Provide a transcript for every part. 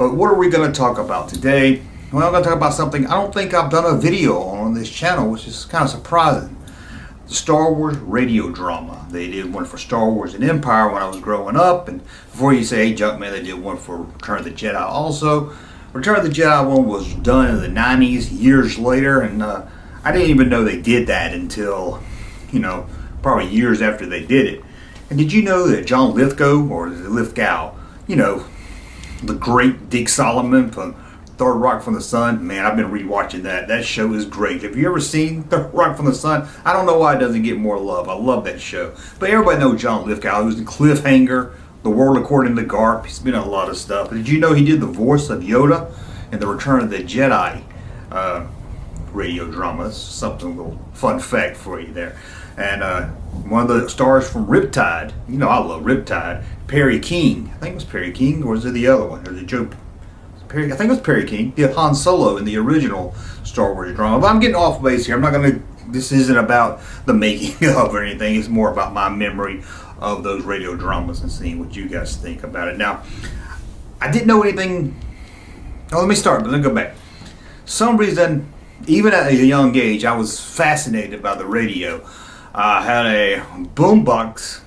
But what are we going to talk about today? Well, I'm going to talk about something I don't think I've done a video on this channel, which is kind of surprising. The Star Wars radio drama. They did one for Star Wars and Empire when I was growing up, and before you say, hey Junkman, they did one for Return of the Jedi also. Return of the Jedi one was done in the 90s, years later, and I didn't even know they did that until, probably years after they did it. And did you know that John Lithgow, or Lithgow, the great Dick Solomon from Third Rock from the Sun, man, I've been rewatching that. That show is great. Have you ever seen Third Rock from the Sun? I don't know why it doesn't get more love. I love that show. But everybody knows John Lithgow. He was in Cliffhanger, The World According to Garp. He's been in a lot of stuff. But did you know he did the voice of Yoda in the Return of the Jedi radio drama? That's something, a little fun fact for you there. And one of the stars from Riptide, I love Riptide, Perry King. I think it was Perry King, or was it the other one? Or the Joe Perry? I think it was Perry King. He had Han Solo in the original Star Wars drama. But I'm getting off base here. I'm not going to. This isn't about the making of or anything. It's more about my memory of those radio dramas and seeing what you guys think about it. Now, I didn't know anything. Oh, let me start. But let me go back. Some reason, even at a young age, I was fascinated by the radio. I had a boombox.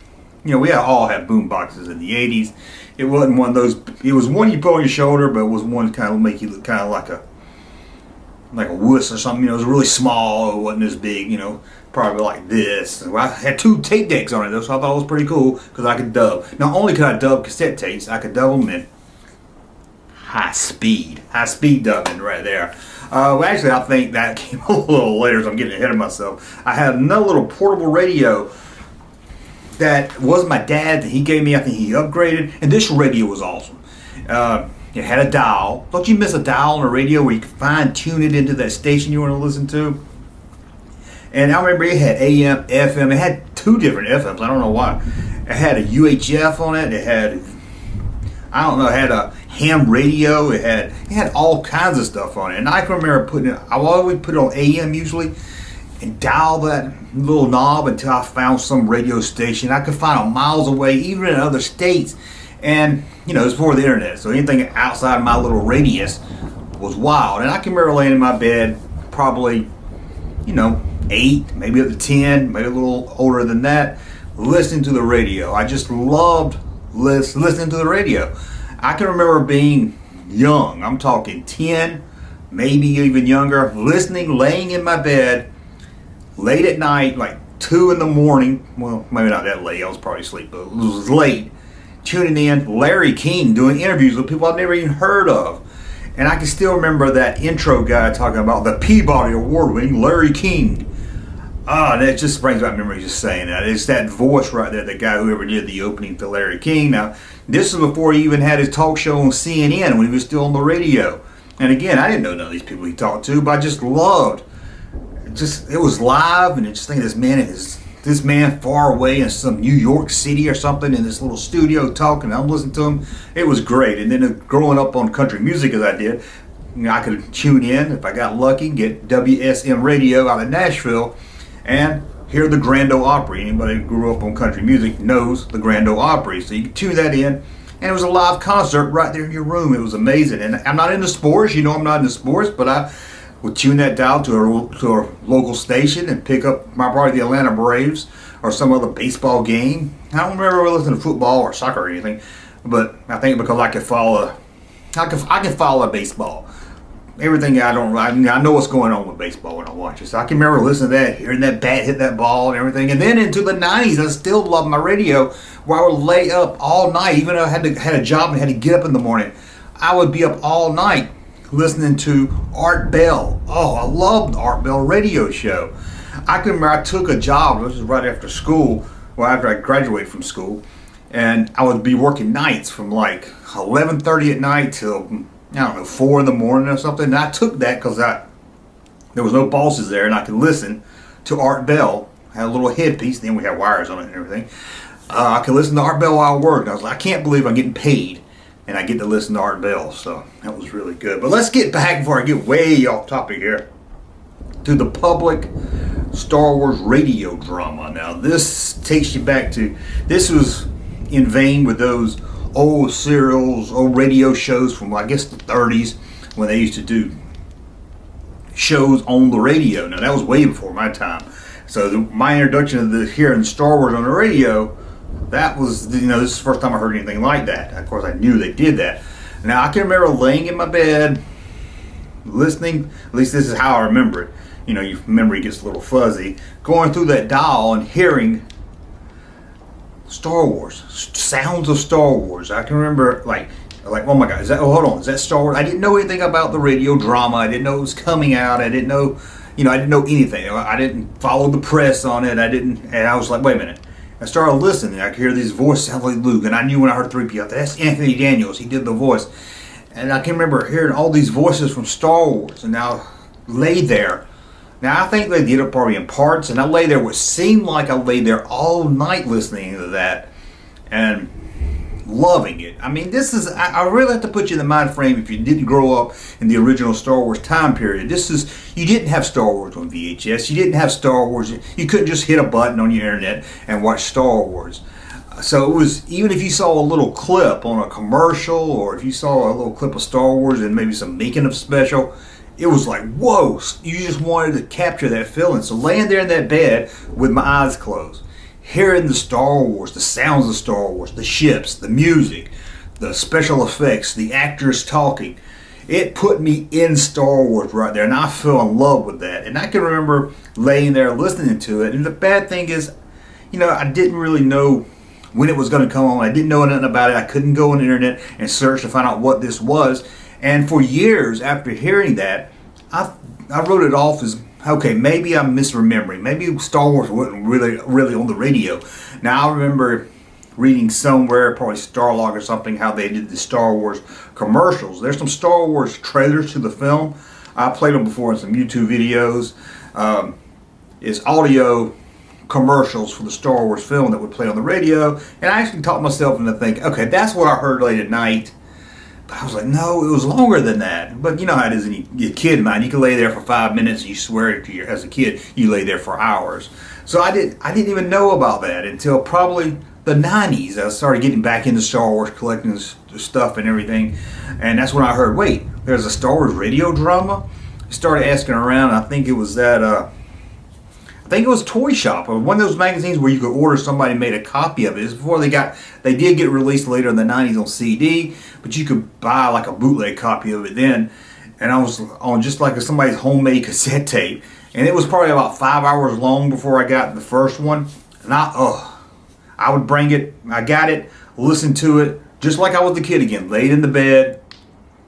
We all had boom boxes in the 80s. It wasn't one of those. It was one you put on your shoulder, but it was one to kind of make you look kind of like a wuss or something. It was really small. It wasn't as big. Probably like this. Well, I had 2 tape decks on it though, so I thought it was pretty cool because I could dub. Not only could I dub cassette tapes, I could dub them in high speed dubbing right there. Actually, I think that came a little later, so I'm getting ahead of myself. I had another little portable radio that was my dad that he gave me. I think he upgraded, and this radio was awesome. It had a dial. Don't you miss a dial on a radio where you can fine tune it into that station you want to listen to? And I remember it had AM, FM. It had 2 different FMs. I don't know why. It had a UHF on it. It had, it had a ham radio. It had all kinds of stuff on it. And I can remember I always put it on AM usually and dial that little knob until I found some radio station I could find them miles away, even in other states. And, it was before the internet, so anything outside of my little radius was wild. And I can remember laying in my bed, probably, 8, maybe up to 10, maybe a little older than that, listening to the radio. I just loved listening to the radio. I can remember being young, I'm talking 10, maybe even younger, laying in my bed, late at night, like 2 in the morning, well, maybe not that late, I was probably asleep, but it was late, tuning in, Larry King doing interviews with people I've never even heard of. And I can still remember that intro guy talking about the Peabody Award-winning Larry King. That just brings back memories just saying that. It's that voice right there, the guy whoever did the opening to Larry King. Now, this was before he even had his talk show on CNN when he was still on the radio. And again, I didn't know none of these people he talked to, but I just loved it was live, and just thinking this man far away in some New York City or something in this little studio talking. I'm listening to him. It was great. And then growing up on country music as I did, I could tune in if I got lucky, get WSM radio out of Nashville, and hear the Grand Ole Opry. Anybody who grew up on country music knows the Grand Ole Opry. So you could tune that in, and it was a live concert right there in your room. It was amazing. And I'm not into sports. I'm not into sports, but I would tune that dial to a local station and pick up probably the Atlanta Braves or some other baseball game. I don't remember listening to football or soccer or anything, but I think because I can follow baseball. Everything I know what's going on with baseball when I watch it. So I can remember listening to that, hearing that bat hit that ball and everything. And then into the 90s, I still loved my radio, where I would lay up all night, even though I had a job and had to get up in the morning. I would be up all night listening to Art Bell. Oh, I loved the Art Bell radio show. I can remember I took a job, this was right after school, after I graduated from school, and I would be working nights from like 11:30 at night till 4 in the morning or something. And I took that because there was no bosses there, and I could listen to Art Bell. I had a little headpiece, then we had wires on it and everything. I could listen to Art Bell while I worked. I was like, I can't believe I'm getting paid and I get to listen to Art Bell. So that was really good. But let's get back, before I get way off topic here, to the public Star Wars radio drama. Now this takes you back to, this was in vein with those old serials, old radio shows from, I guess, the 30s, when they used to do shows on the radio. Now, that was way before my time. So my introduction to hearing Star Wars on the radio, that was, this is the first time I heard anything like that. Of course, I knew they did that. Now, I can remember laying in my bed, listening, at least this is how I remember it. Your memory gets a little fuzzy. Going through that dial and hearing Star Wars, sounds of Star Wars. I can remember like, oh my God, hold on, is that Star Wars? I didn't know anything about the radio drama. I didn't know it was coming out. I didn't know, I didn't know anything. I didn't follow the press on it. And I was like, wait a minute. I started listening. I could hear these voices sound like Luke, and I knew when I heard 3PO, that's Anthony Daniels. He did the voice. And I can remember hearing all these voices from Star Wars, and now lay there. Now, I think they did it probably in parts, and I lay there what seemed like I lay there all night listening to that and loving it. I mean, I really have to put you in the mind frame if you didn't grow up in the original Star Wars time period. You didn't have Star Wars on VHS. You didn't have Star Wars. You couldn't just hit a button on your internet and watch Star Wars. So it was, even if you saw a little clip on a commercial, or if you saw a little clip of Star Wars and maybe some making of special, it was like, whoa, you just wanted to capture that feeling. So laying there in that bed with my eyes closed, hearing the Star Wars, the sounds of Star Wars, the ships, the music, the special effects, the actors talking, it put me in Star Wars right there, and I fell in love with that. And I can remember laying there listening to it, and the bad thing is, I didn't really know when it was going to come on. I didn't know nothing about it. I couldn't go on the internet and search to find out what this was. And for years after hearing that, I wrote it off as, okay, maybe I'm misremembering. Maybe Star Wars wasn't really on the radio. Now, I remember reading somewhere, probably Starlog or something, how they did the Star Wars commercials. There's some Star Wars trailers to the film. I played them before in some YouTube videos. It's audio commercials for the Star Wars film that would play on the radio. And I actually talked myself into thinking, okay, that's what I heard late at night. But I was like, no, it was longer than that. But you know how it is in your kid mind. You can lay there for 5 minutes and you swear as a kid, you lay there for hours. So I didn't even know about that until probably the 90s. I started getting back into Star Wars, collecting stuff and everything. And that's when I heard, wait, there's a Star Wars radio drama? I started asking around. I think it was Toy Shop, or one of those magazines where you could order, somebody made a copy of it. It's before they did get released later in the 90s on CD, but you could buy like a bootleg copy of it then. And I was on just like somebody's homemade cassette tape. And it was probably about 5 hours long before I got the first one. And I would bring it, I got it, listened to it, just like I was a kid again, laid in the bed,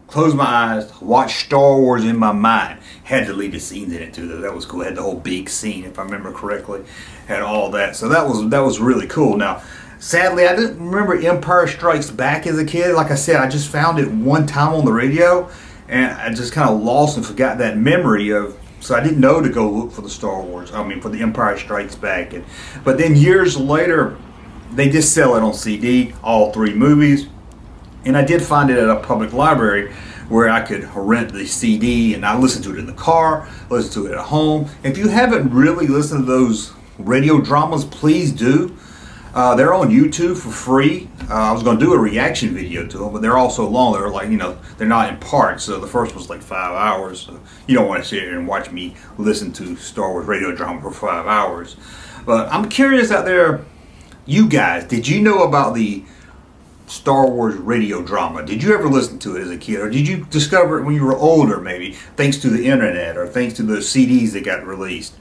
closed my eyes, watched Star Wars in my mind. Had deleted scenes in it too, though. That was cool. Had the whole big scene, if I remember correctly. Had all that. So that was really cool. Now, sadly, I didn't remember Empire Strikes Back as a kid. Like I said, I just found it one time on the radio, and I just kind of lost and forgot that memory of. So I didn't know to go look for the Star Wars. For the Empire Strikes Back. But then years later, they did sell it on CD, all 3 movies. And I did find it at a public library where I could rent the CD, and I listened to it in the car, listened to it at home. If you haven't really listened to those radio dramas, please do. They're on YouTube for free. I was going to do a reaction video to them, but they're all so long. They're like, they're not in parts. So the first was like 5 hours. So you don't want to sit here and watch me listen to Star Wars radio drama for 5 hours. But I'm curious out there, you guys, did you know about the Star Wars radio drama? Did you ever listen to it as a kid, or did you discover it when you were older, maybe thanks to the internet or thanks to the CDs that got released?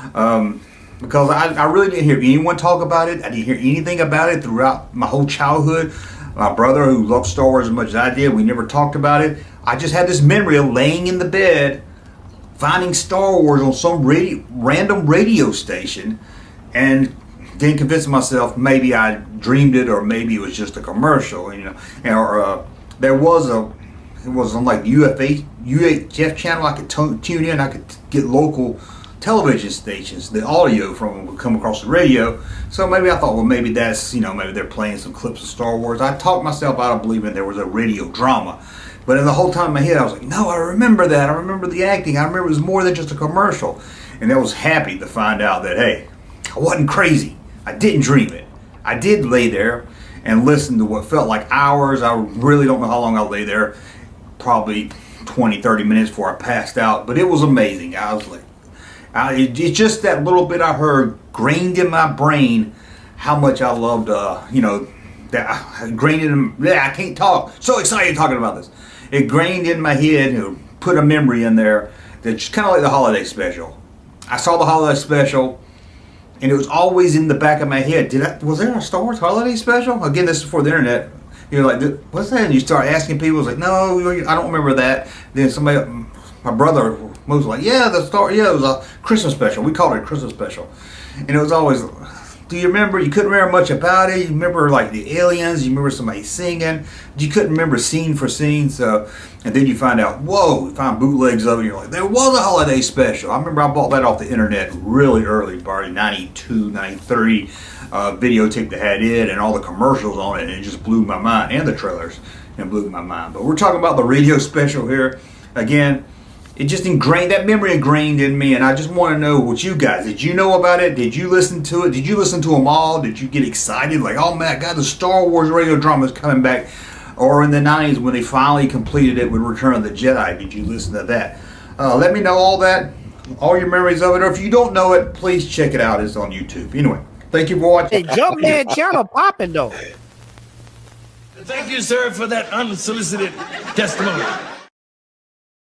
Because I really didn't hear anyone talk about it. I didn't hear anything about it throughout my whole childhood. My brother, who loved Star Wars as much as I did, we never talked about it. I just had this memory of laying in the bed, finding Star Wars on some random radio station, and then convinced myself maybe I dreamed it, or maybe it was just a commercial, or it was on like the UHF channel. I could tune in. I could get local television stations. The audio from them would come across the radio. So maybe I thought, well, maybe that's maybe they're playing some clips of Star Wars. I talked myself out of believing there was a radio drama. But in the whole time in my head, I was like, no, I remember that. I remember the acting. I remember it was more than just a commercial. And I was happy to find out that, hey, I wasn't crazy. I didn't dream it. I did lay there and listened to what felt like hours. I really don't know how long I lay there, probably 20-30 minutes before I passed out, but it was amazing. I was like, it's just that little bit I heard grained in my brain how much I loved, that grained in, I can't talk, so excited talking about this. It grained in my head and put a memory in there that's kind of like the holiday special. I saw the holiday special, and it was always in the back of my head. Was there a Star Wars holiday special? Again, this is before the internet. You're like, what's that? And you start asking people. It's like, no, I don't remember that. Then somebody, my brother was like, yeah, it was a Christmas special. We called it a Christmas special. And it was always, do you remember? You couldn't remember much about it. You remember like the aliens. You remember somebody singing. You couldn't remember scene for scene. So, and then you find out, whoa, you find bootlegs of it. And you're like, there was a holiday special. I remember I bought that off the internet really early, probably 92, 93. Videotape that had it and all the commercials on it, and it just blew my mind, and the trailers, and blew my mind. But we're talking about the radio special here. Again, it just that memory ingrained in me, and I just want to know what you guys, did you know about it? Did you listen to it? Did you listen to them all? Did you get excited? Like, oh man, God, the Star Wars radio drama is coming back. Or in the 90s when they finally completed it with Return of the Jedi, did you listen to that? Let me know all that, all your memories of it. Or if you don't know it, please check it out. It's on YouTube. Anyway, thank you for watching. Hey, Jumpman channel popping though. Thank you, sir, for that unsolicited testimony.